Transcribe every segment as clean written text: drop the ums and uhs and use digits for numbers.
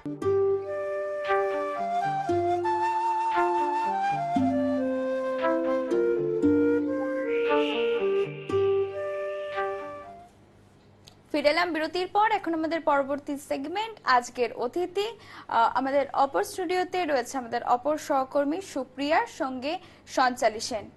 ফিরে এলাম বিরতির পর। এখন আমাদের পরবর্তী সেগমেন্ট আজকের অতিথি। আমাদের অপর স্টুডিওতে রয়েছে আমাদের অপর সহকর্মী সুপ্রিয়ার সঙ্গে সঞ্চালী সেন।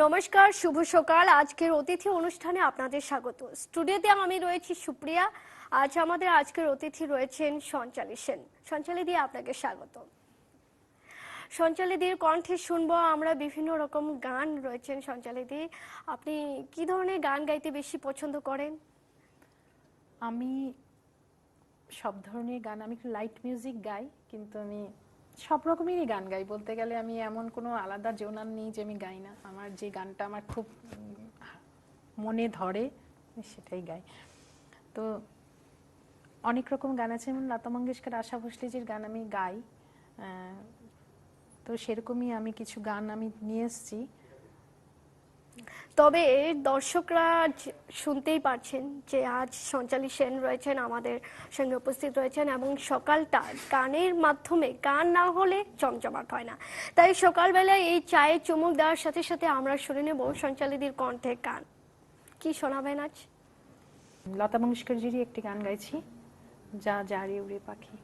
নমস্কার, শুভ সকাল। আজকের অতিথি অনুষ্ঠানে আপনাদের স্বাগত। স্টুডিওতে আমি রয়েছি সুপ্রিয়া। আজ আমাদের আজকের অতিথি রয়েছেন সঞ্চালী সেন। সঞ্চালী দি, আপনাকে স্বাগত। সঞ্চালী দির কণ্ঠে শুনবো আমরা বিভিন্ন রকম গান রয়েছেন। সঞ্চালী দি, আপনি কি ধরনের গান গাইতে বেশি পছন্দ করেন? আমি সব ধরনের গান, আমি একটু লাইট মিউজিক গাই, কিন্তু আমি সব রকমেরই গান গাই। বলতে গেলে আমি এমন কোনো আলাদা জোনার নেই যে আমি গাই না। আমার যে গানটা আমার খুব মনে ধরে সেটাই গাই। তো অনেক রকম গান আছে, যেমন লতা মঙ্গেশকর, আশা ভোসলেজির গান আমি গাই। তো সেরকমই আমি কিছু গান আমি নিয়ে এসেছি। তবে দর্শকরা শুনতেই পারছেন যে আজ সঞ্চালী সেন রয়েছেন, আমাদের সঙ্গে উপস্থিত রয়েছেন, এবং সকালটা গানের মাধ্যমে, গান না হলে জমজমাট হয় না। তাই সকালবেলায় এই চায়ে চুমুক দেওয়ার সাথে সাথে আমরা শুনে নেব সঞ্চালীদির কণ্ঠে গান। কি শোনাবেন আজ? লতা মঙ্গেশকরজিরই একটি গান গাইছি, যা যারে উড়ে পাখি।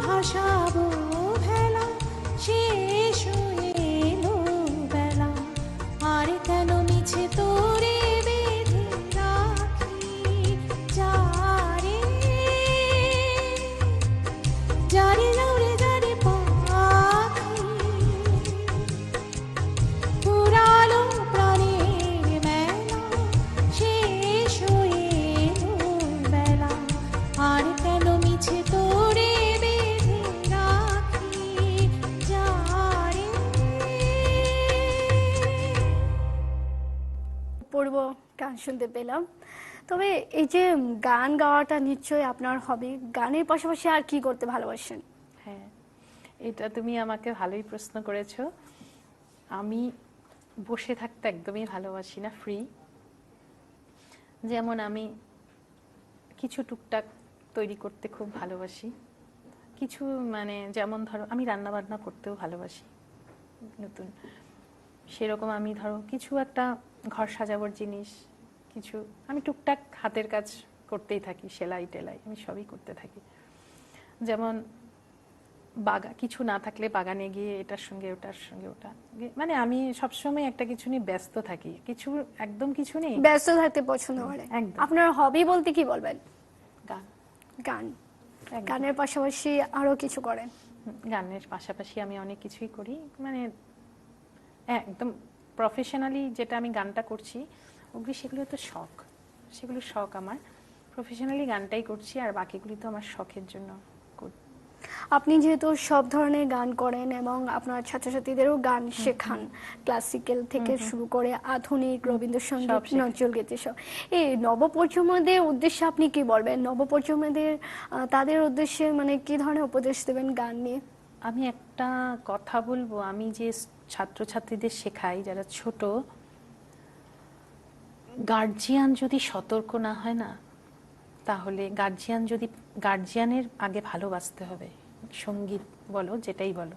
ভাসাবো ভেলা, শেষ হয়ে এলো বেলা। অপূর্ব গান শুনতে পেলাম। তবে এই যে গান গাওয়াটা নিশ্চয়ই আপনার হবি, গানের পাশাপাশি আর কি করতে ভালোবাসেন? হ্যাঁ, এটা তুমি আমাকে ভালোই প্রশ্ন করেছো। আমি বসে থাকতে একদমই ভালোবাসি না, ফ্রি। যেমন আমি কিছু টুকটাক তৈরি করতে খুব ভালোবাসি, কিছু মানে যেমন ধরো আমি রান্না বান্না করতেও ভালোবাসি নতুন, সেরকম আমি ধরো কিছু একটা ঘর সাজাবার জিনিস, কিছু আমি টুকটাক হাতের কাজ করতেই থাকি, সেলাই টেলাই আমি সবই করতে থাকি। যেমন কিছু না থাকলে বাগানে গিয়ে এটার সঙ্গে ওটার সঙ্গে ওটা, মানে আমি সবসময় একটা কিছু নিয়ে ব্যস্ত থাকি, কিছু একদম কিছু নেই, ব্যস্ত থাকতে পছন্দ করেন। একদম। আপনার হবি বলতে কি বলবেন? গান। গান। একদম। গানের পাশাপাশি আরো কিছু করেন? গানের পাশাপাশি আমি অনেক কিছুই করি, মানে একদম প্রফেশনালি যেটা আমি গানটা করছি ওগুলি সেগুলো তো শখ, সেগুলো শখ আমার। প্রফেশনালি গানটাই করছি, আর বাকিগুলি তো আমার শখের জন্য করি। আপনি যেহেতু সব ধরনের গান করেন এবং আপনার ছাত্রছাত্রীদেরও গান শেখান, ক্লাসিক্যাল থেকে শুরু করে আধুনিক, রবীন্দ্রসঙ্গীত, সব শেখাই। নজরুল গীতি সব, এই নবপ্রজন্মদের উদ্দেশ্যে আপনি কি বলবেন? নবপ্রজন্মদের তাদের উদ্দেশ্যে মানে কি ধরনের উপদেশ দেবেন গান নিয়ে? আমি একটা কথা বলবো, আমি যে ছাত্রছাত্রীদের শেখাই যারা ছোট, গার্জিয়ান যদি সতর্ক না হয় না, তাহলে গার্জিয়ানের আগে ভালোবাসতে হবে। সঙ্গীত বলো, যেটাই বলো,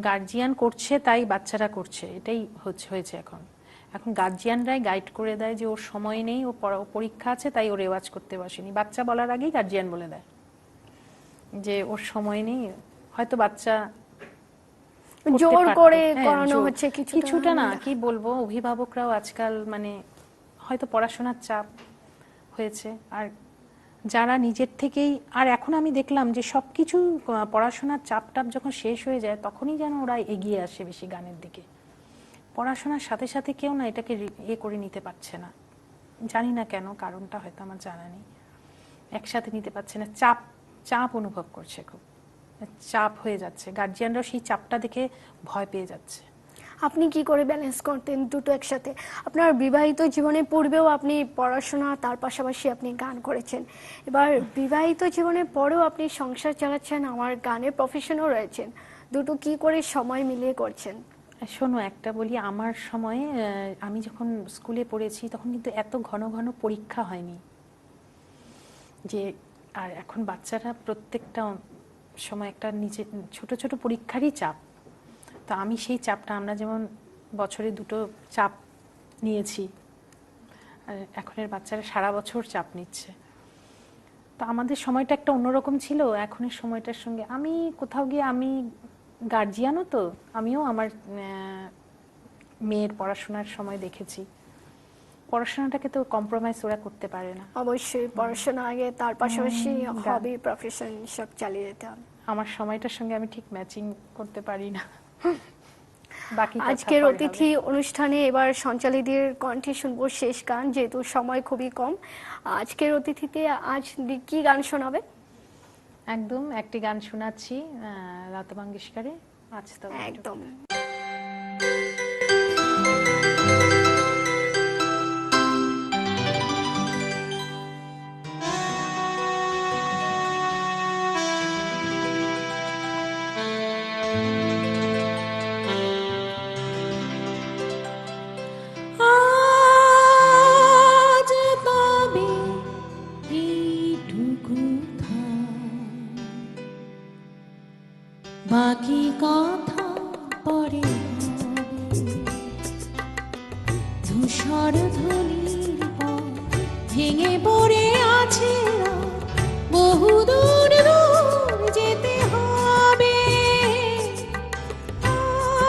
গার্জিয়ান করছে তাই বাচ্চারা করছে, এটাই হয়েছে এখন। এখন গার্জিয়ানরাই গাইড করে দেয় যে ওর সময় নেই, ও পরীক্ষা আছে তাই ও রেওয়াজ করতে বসেনি। বাচ্চা বলার আগেই গার্জিয়ান বলে দেয় যে ওর সময় নেই, হয়তো বাচ্চা জোর করে করানো হচ্ছে কিছুটা না, কি বলবো, অভিভাবকরাও আজকাল মানে হয়তো পড়াশোনার চাপ হয়েছে, আর যারা নিজের থেকেই, আর এখন আমি দেখলাম যে সবকিছু পড়াশোনার চাপ টাপ যখন শেষ হয়ে যায় তখনই যেন ওরা এগিয়ে আসে বেশি গানের দিকে। পড়াশোনার সাথে সাথে কেউ না এটাকে করে নিতে পারছে না, জানি না কেন, কারণটা হয়তো আমার জানা নেই, একসাথে নিতে পারছে না, চাপ অনুভব করছে, খুব চাপ হয়ে যাচ্ছে, গার্জিয়ানরাও সেই চাপটা দেখে ভয় পেয়ে যাচ্ছে। আপনি কি করে ব্যালেন্স করতেন দুটো একসাথে? আপনার বিবাহিত জীবনের পূর্বেও আপনি পড়াশোনা, তার পাশাপাশি আপনি গান করেছেন, এবার বিবাহিত জীবনের পরেও আপনি সংসার চালাচ্ছেন, আমার গানের প্রফেশনও রয়েছেন, দুটো কি করে সময় মিলিয়ে করছেন? শোনো, একটা বলি, আমার সময়ে আমি যখন স্কুলে পড়েছি তখন কিন্তু এত ঘন ঘন পরীক্ষা হয়নি যে, আর এখন বাচ্চারা প্রত্যেকটা সময় একটা ছোট ছোট পরীক্ষারই চাপ। তো আমি সেই চাপটা, আমরা যেমন বছরে 2টো চাপ নিয়েছি, আর এখনের বাচ্চারা সারা বছর চাপ নিচ্ছে। তো আমাদের সময়টা একটা অন্যরকম ছিল, এখনের সময়টার সঙ্গে আমি কোথাও গিয়ে, আমি গার্জিয়ানও তো, আমিও আমার মেয়ের পড়াশোনার সময় দেখেছি পড়াশোনাটাকে তো কম্প্রোমাইজ ওরা করতে পারে না। অবশ্যই পড়াশোনা আগে, তার পাশাপাশি হবি, প্রফেশন সব চালিয়ে যেতে হবে। আমার সময়টার সঙ্গে আমি ঠিক ম্যাচিং করতে পারি না। বাকি আজকের অতিথি অনুষ্ঠানে এবার সঞ্চালীদের কণ্ঠে শুনবো শেষ গান, যেহেতু সময় খুবই কম। আজকের অতিথিতে আজ কি গান শোনাবে? একদম একটি গান শোনাচ্ছি, লতা মঙ্গেশকরের আজ তো। একদম। বাকি কথা পরে ধূসর ধূলির পর ভেঙে পড়ে আছে বহুদূর দূর যেতে হবে।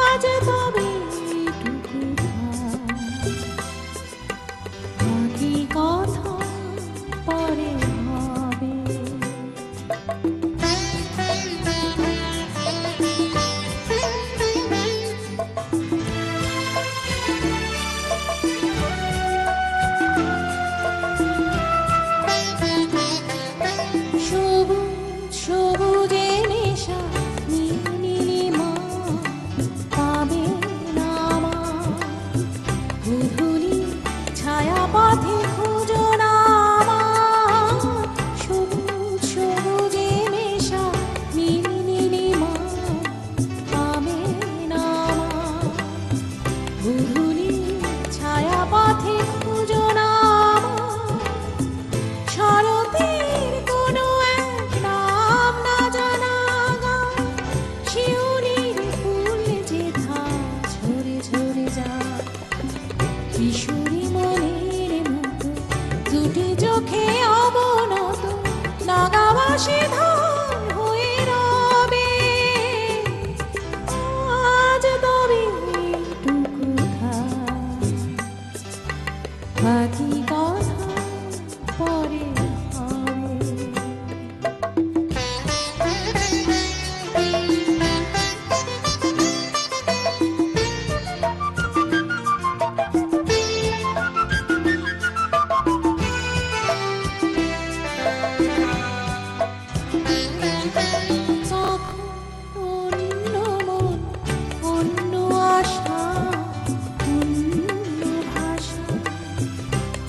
আজ তবে এইটুকু বাকি কথা পরে হবে। আশা অন্য ভাষা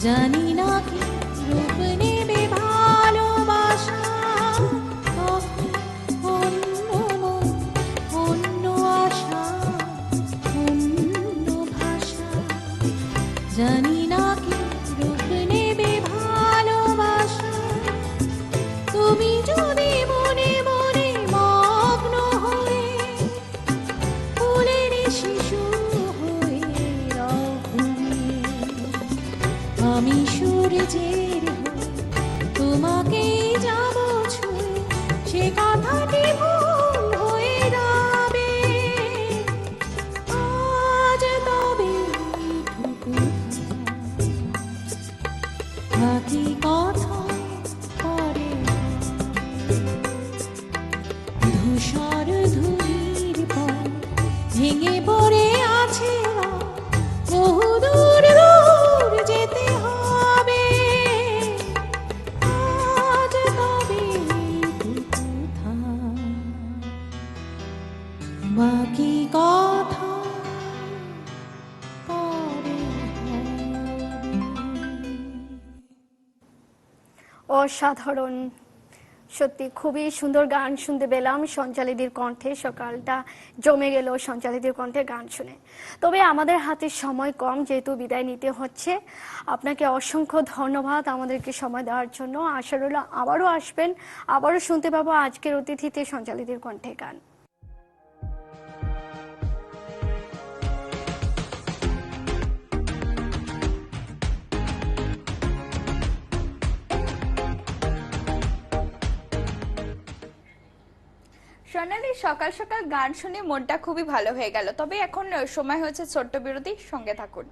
জানি না কি রূপ নেবে ভালোবাসা তখন অন্য মন অন্য আশা অন্য ভাষা জানি না কি রূপ নেবে ভালোবাসা তুমি যদি মনে মনে মগ্ন হয়ে ফুলের শিশু হয়ে রও ঘুমিয়ে আমি সূর্যের হয়ে তোমাকেই যাব ছুঁয়ে সে কথাটি ভুল হয়ে যাবে আজ তবে এইটুকু বাকি কথা পরে ধূসর ধূলির পর ভেঙে পড়ে আছে বহু দূর দূর যেতে হবে আজ তবে এইটুকু থাক বাকি কথা পরে হবে। অসাধারণ, সত্যি খুবই সুন্দর গান শুনতে পেলাম সঞ্চালিদির কণ্ঠে। সকালটা জমে গেল সঞ্চালিদির কণ্ঠে গান শুনে। তবে আমাদের হাতে সময় কম, যেহেতু বিদায় নিতে হচ্ছে। আপনাকে অসংখ্য ধন্যবাদ আমাদেরকে সময় দেওয়ার জন্য। আশা রইল আবারও আসবেন, আবারও শুনতে পাবো আজকের অতিথিতে সঞ্চালিদির কণ্ঠে গান। সোনালি, সকাল সকাল গান শুনে মনটা খুবই ভালো হয়ে গেল। তবে এখন সময় হচ্ছে ছোট্ট বিরতি, সঙ্গে থাকুন।